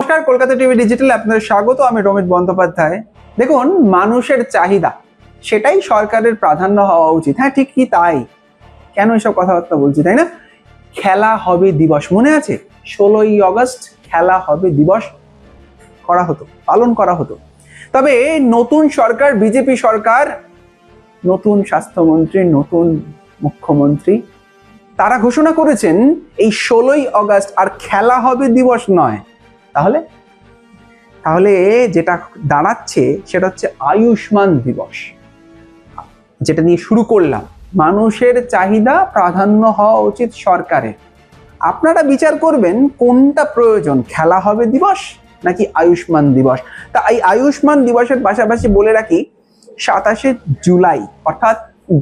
নমস্কার, Kolkata TV digital আপনাদের স্বাগত। আমি রমিত বন্দ্যোপাধ্যায়। দেখুন, মানুষের চাহিদা সেটাই সরকারের প্রাধান্য হওয়া উচিত। হ্যাঁ, ঠিক কি তাই। কেন এসব কথাবার্তা বলছি, তাই না? খেলা হবে দিবস মনে আছে? 16ই আগস্ট খেলা হবে দিবস পালন করা হতো। তবে নতুন সরকার, বিজেপি সরকার, নতুন স্বাস্থ্যমন্ত্রী, নতুন মুখ্যমন্ত্রী, তারা ঘোষণা করেছেন এই 16ই আগস্ট আর খেলা হবে দিবস নয়। তাহলে যেটা দাঁড়াচ্ছে সেটা হচ্ছে আয়ুষ্মান দিবস, যেটা নিয়ে শুরু করলাম। মানুষের চাহিদা প্রাধান্য হওয়া উচিত সরকারের। আপনারা বিচার করবেন কোনটা প্রয়োজন, খেলা হবে দিবস নাকি আয়ুষ্মান দিবস। তা এই আয়ুষ্মান দিবসের পাশাপাশি বলে রাখি, 27শে জুলাই অর্থাৎ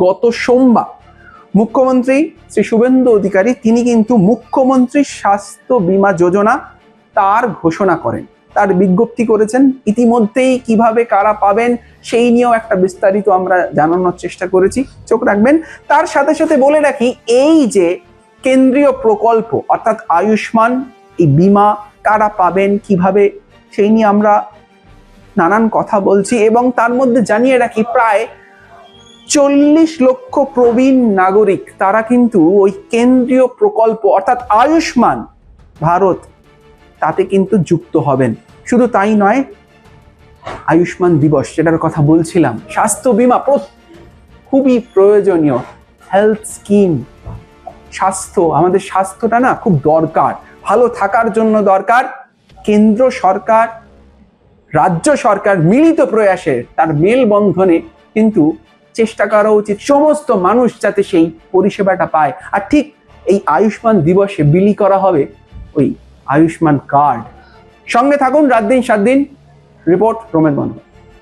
গত সোমবার মুখ্যমন্ত্রী শ্রী শুভেন্দু অধিকারী তিনি কিন্তু মুখ্যমন্ত্রী স্বাস্থ্য বীমা যোজনা তার ঘোষণা করেন, তার বিজ্ঞপ্তি করেছেন। ইতিমধ্যেই কিভাবে কারা পাবেন সেই নিয়েও একটা বিস্তারিত আমরা জানানোর চেষ্টা করেছি, চোখ রাখবেন। তার সাথে সাথে বলে রাখি, এই যে কেন্দ্রীয় প্রকল্প অর্থাৎ আয়ুষ্মান, এই বীমা কারা পাবেন কিভাবে, সেই নিয়ে আমরা নানান কথা বলছি। এবং তার মধ্যে জানিয়ে রাখি, প্রায় 40 লক্ষ প্রবীণ নাগরিক তারা কিন্তু ওই কেন্দ্রীয় প্রকল্প অর্থাৎ আয়ুষ্মান ভারত তাতে কিন্তু যুক্ত হবেন। শুধু তাই নয়, আয়ুষ্মান দিবস যেটার কথা বলছিলাম, স্বাস্থ্য বীমা খুবই প্রয়োজনীয় হেলথ স্কিম। আমাদের স্বাস্থ্যটা না খুব দরকার, ভালো থাকার জন্য দরকার। কেন্দ্র সরকার, রাজ্য সরকার মিলিত প্রয়াসে তার মেলবন্ধনে কিন্তু চেষ্টা করা উচিত সমস্ত মানুষ যাতে সেই পরিষেবাটা পায়। আর ঠিক এই আয়ুষ্মান দিবসে বিলি করা হবে ওই আয়ুষ্মান কার্ড। সঙ্গে থাকুন, রাত দিন 7 দিন। রিপোর্ট রমেশ বন্দ্যোপাধ্যায়।